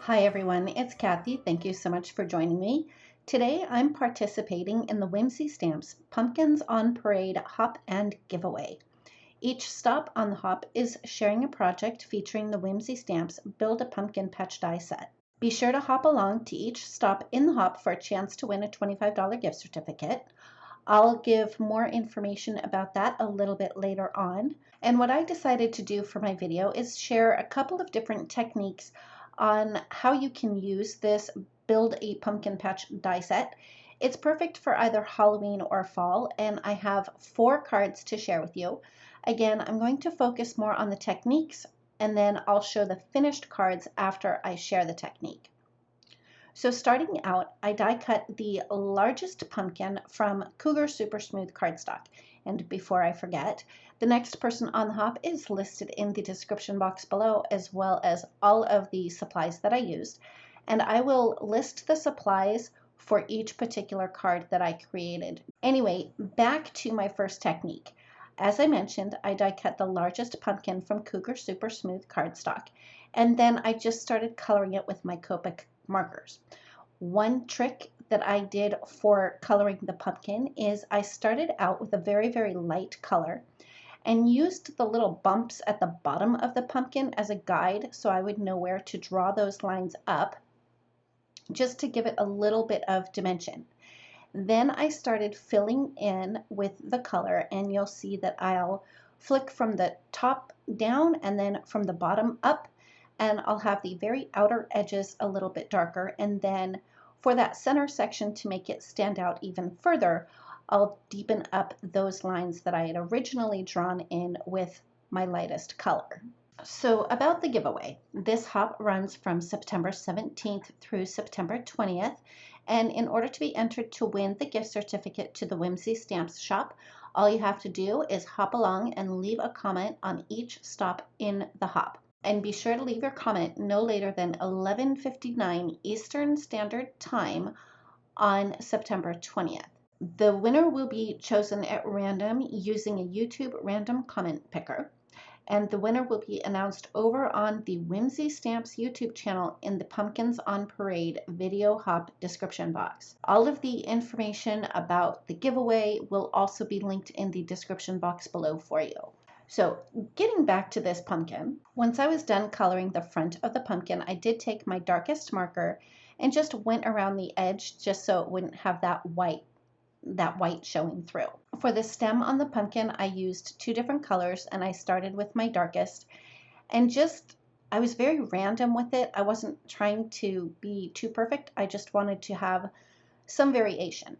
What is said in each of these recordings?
Hi everyone, it's Kathy. Thank you so much for joining me. Today I'm participating in the Whimsy Stamps Pumpkins on Parade Hop and Giveaway. Each stop on the hop is sharing a project featuring the Whimsy Stamps Build a Pumpkin Patch Die set. Be sure to hop along to each stop in the hop for a chance to win a $25 gift certificate. I'll give more information about that a little bit later on. And what I decided to do for my video is share a couple of different techniques on how you can use this Build a Pumpkin Patch die set. It's perfect for either Halloween or fall, and I have 4 cards to share with you. Again, I'm going to focus more on the techniques, and then I'll show the finished cards after I share the technique. So starting out, I die cut the largest pumpkin from Cougar Super Smooth cardstock. And before I forget, the next person on the hop is listed in the description box below, as well as all of the supplies that I used. And I will list the supplies for each particular card that I created. Anyway, back to my first technique. As I mentioned, I die cut the largest pumpkin from Cougar Super Smooth cardstock. And then I just started coloring it with my Copic markers. One trick that I did for coloring the pumpkin is I started out with a very, very light color and used the little bumps at the bottom of the pumpkin as a guide so I would know where to draw those lines up just to give it a little bit of dimension. Then I started filling in with the color, and you'll see that I'll flick from the top down and then from the bottom up, and I'll have the very outer edges a little bit darker, and then for that center section to make it stand out even further, I'll deepen up those lines that I had originally drawn in with my lightest color. So about the giveaway, this hop runs from September 17th through September 20th, and in order to be entered to win the gift certificate to the Whimsy Stamps shop, all you have to do is hop along and leave a comment on each stop in the hop. And be sure to leave your comment no later than 11:59 Eastern Standard Time on September 20th. The winner will be chosen at random using a YouTube random comment picker, and the winner will be announced over on the Whimsy Stamps YouTube channel in the Pumpkins on Parade video hop description box. All of the information about the giveaway will also be linked in the description box below for you. So getting back to this pumpkin, once I was done coloring the front of the pumpkin, I did take my darkest marker and just went around the edge just so it wouldn't have that white showing through. For the stem on the pumpkin, I used 2 different colors, and I started with my darkest, and I was very random with it. I wasn't trying to be too perfect. I just wanted to have some variation.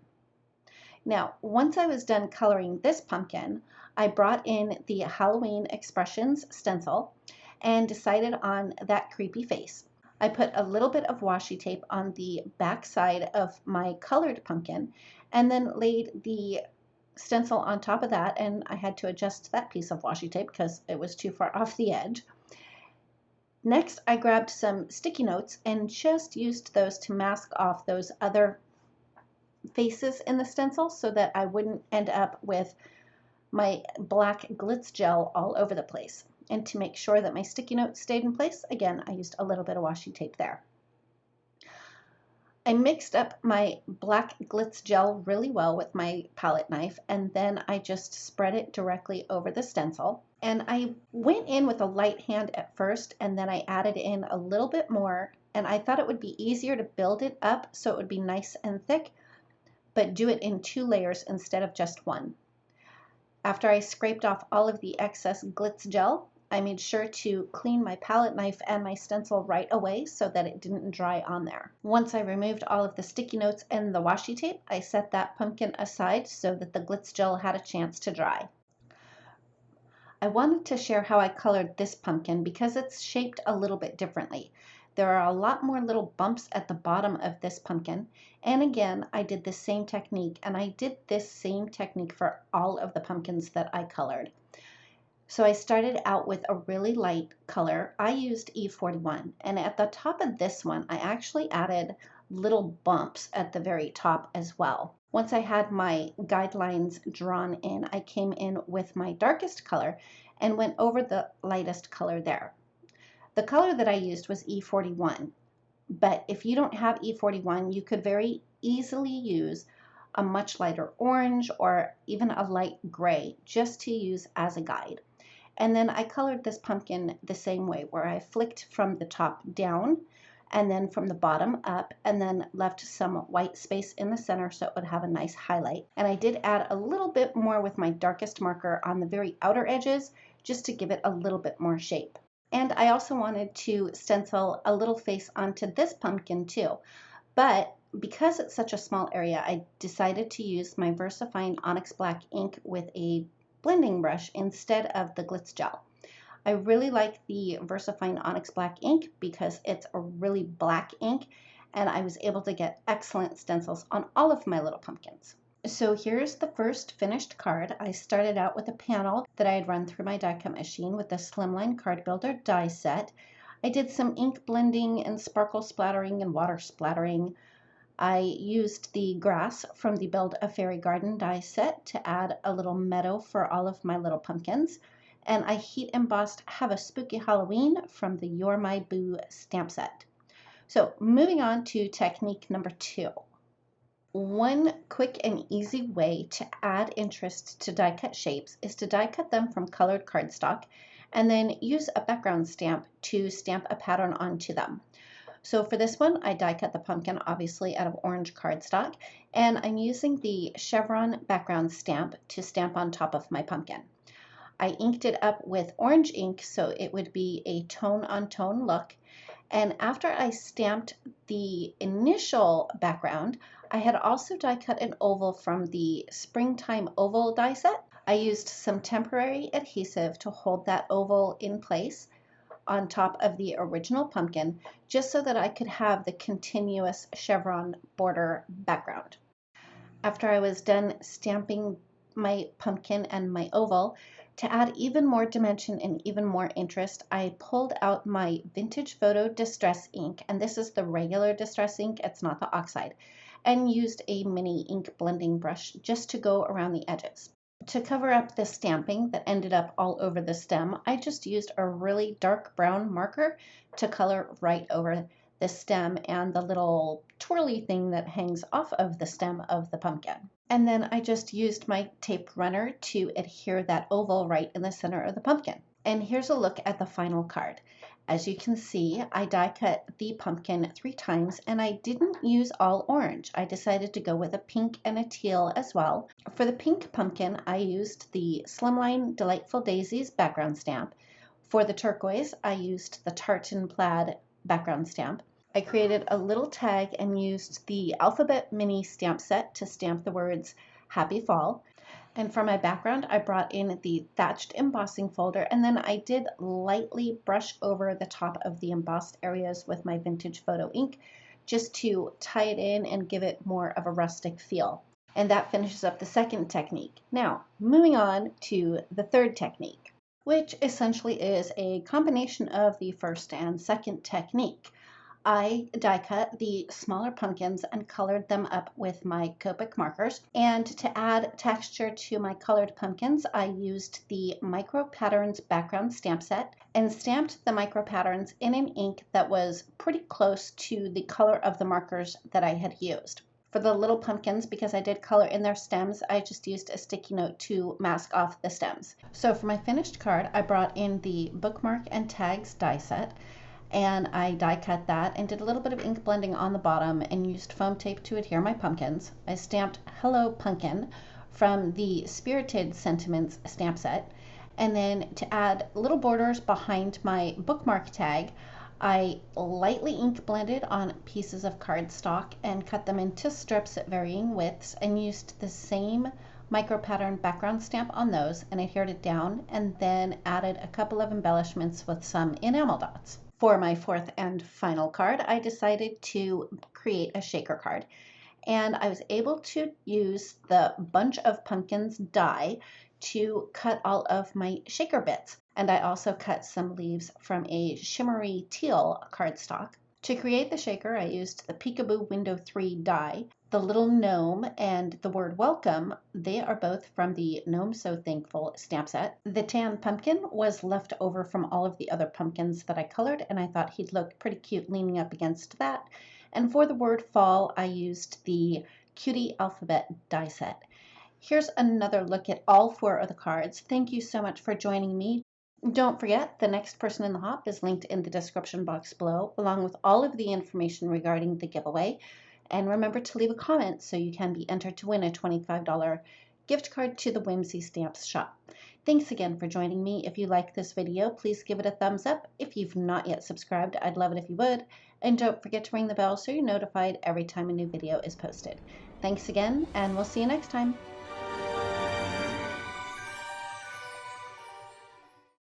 Now, once I was done coloring this pumpkin, I brought in the Halloween Expressions stencil and decided on that creepy face. I put a little bit of washi tape on the back side of my colored pumpkin and then laid the stencil on top of that, and I had to adjust that piece of washi tape because it was too far off the edge. Next, I grabbed some sticky notes and just used those to mask off those other faces in the stencil so that I wouldn't end up with my black glitz gel all over the place. And to make sure that my sticky notes stayed in place, again, I used a little bit of washi tape there. I mixed up my black glitz gel really well with my palette knife, and then I just spread it directly over the stencil. And I went in with a light hand at first, and then I added in a little bit more, and I thought it would be easier to build it up so it would be nice and thick, but do it in 2 layers instead of just 1. After I scraped off all of the excess glitz gel, I made sure to clean my palette knife and my stencil right away so that it didn't dry on there. Once I removed all of the sticky notes and the washi tape, I set that pumpkin aside so that the glitz gel had a chance to dry. I wanted to share how I colored this pumpkin because it's shaped a little bit differently. There are a lot more little bumps at the bottom of this pumpkin, and again, I did the same technique, and I did this same technique for all of the pumpkins that I colored. So I started out with a really light color. I used E41, and at the top of this one, I actually added little bumps at the very top as well. Once I had my guidelines drawn in, I came in with my darkest color and went over the lightest color there. The color that I used was E41. But if you don't have E41, you could very easily use a much lighter orange or even a light gray just to use as a guide. And then I colored this pumpkin the same way, where I flicked from the top down and then from the bottom up, and then left some white space in the center so it would have a nice highlight. And I did add a little bit more with my darkest marker on the very outer edges just to give it a little bit more shape. And I also wanted to stencil a little face onto this pumpkin too. But because it's such a small area, I decided to use my VersaFine Onyx Black ink with a blending brush instead of the Glitz gel. I really like the VersaFine Onyx Black ink because it's a really black ink, and I was able to get excellent stencils on all of my little pumpkins. So here's the first finished card. I started out with a panel that I had run through my die cut machine with the SLIMLINE card builder die set. I did some ink blending and sparkle splattering and water splattering. I used the grass from the Build a Fairy Garden die set to add a little meadow for all of my little pumpkins. And I heat embossed Have a Spooky Halloween from the You're My Boo stamp set. So moving on to technique number 2. One quick and easy way to add interest to die cut shapes is to die cut them from colored cardstock and then use a background stamp to stamp a pattern onto them. So for this one, I die cut the pumpkin obviously out of orange cardstock, and I'm using the chevron background stamp to stamp on top of my pumpkin. I inked it up with orange ink so it would be a tone on tone look. And after I stamped the initial background, I had also die cut an oval from the Springtime Oval die set. I used some temporary adhesive to hold that oval in place on top of the original pumpkin, just so that I could have the continuous chevron border background. After I was done stamping my pumpkin and my oval, to add even more dimension and even more interest, I pulled out my Vintage Photo Distress ink, and this is the regular Distress ink, it's not the oxide, and used a mini ink blending brush just to go around the edges. To cover up the stamping that ended up all over the stem, I just used a really dark brown marker to color right over the stem and the little twirly thing that hangs off of the stem of the pumpkin. And then I just used my tape runner to adhere that oval right in the center of the pumpkin. And here's a look at the final card. As you can see, I die cut the pumpkin 3 times, and I didn't use all orange. I decided to go with a pink and a teal as well. For the pink pumpkin, I used the SLIMLINE Delightful Daisies background stamp. For the turquoise, I used the Tartan Plaid background stamp. I created a little tag and used the Alphabet Mini stamp set to stamp the words Happy Fall. And for my background, I brought in the thatched embossing folder, and then I did lightly brush over the top of the embossed areas with my Vintage Photo ink just to tie it in and give it more of a rustic feel. And that finishes up the second technique. Now, moving on to the third technique, which essentially is a combination of the first and second technique. I die cut the smaller pumpkins and colored them up with my Copic markers. And to add texture to my colored pumpkins, I used the Micro Patterns background stamp set and stamped the micro patterns in an ink that was pretty close to the color of the markers that I had used. For the little pumpkins, because I did color in their stems, I just used a sticky note to mask off the stems. So for my finished card, I brought in the Bookmark and Tags die set, and I die cut that and did a little bit of ink blending on the bottom and used foam tape to adhere my pumpkins. I stamped Hello Punkin from the Spirited Sentiments stamp set, and then to add little borders behind my bookmark tag, I lightly ink blended on pieces of cardstock and cut them into strips at varying widths and used the same micro pattern background stamp on those and adhered it down, and then added a couple of embellishments with some enamel dots. For my fourth and final card, I decided to create a shaker card, and I was able to use the Bunch of Pumpkins die to cut all of my shaker bits. And I also cut some leaves from a shimmery teal cardstock. To create the shaker, I used the Peekaboo Window 3 die. The little gnome and the word welcome, they are both from the Gnome So Thankful stamp set. The tan pumpkin was left over from all of the other pumpkins that I colored, and I thought he'd look pretty cute leaning up against that. And for the word fall, I used the Cutie Alphabet die set. Here's another look at all 4 of the cards. Thank you so much for joining me. Don't forget, the next person in the hop is linked in the description box below, along with all of the information regarding the giveaway. And remember to leave a comment so you can be entered to win a $25 gift card to the Whimsy Stamps shop. Thanks again for joining me. If you like this video, please give it a thumbs up. If you've not yet subscribed, I'd love it if you would. And don't forget to ring the bell so you're notified every time a new video is posted. Thanks again, and we'll see you next time.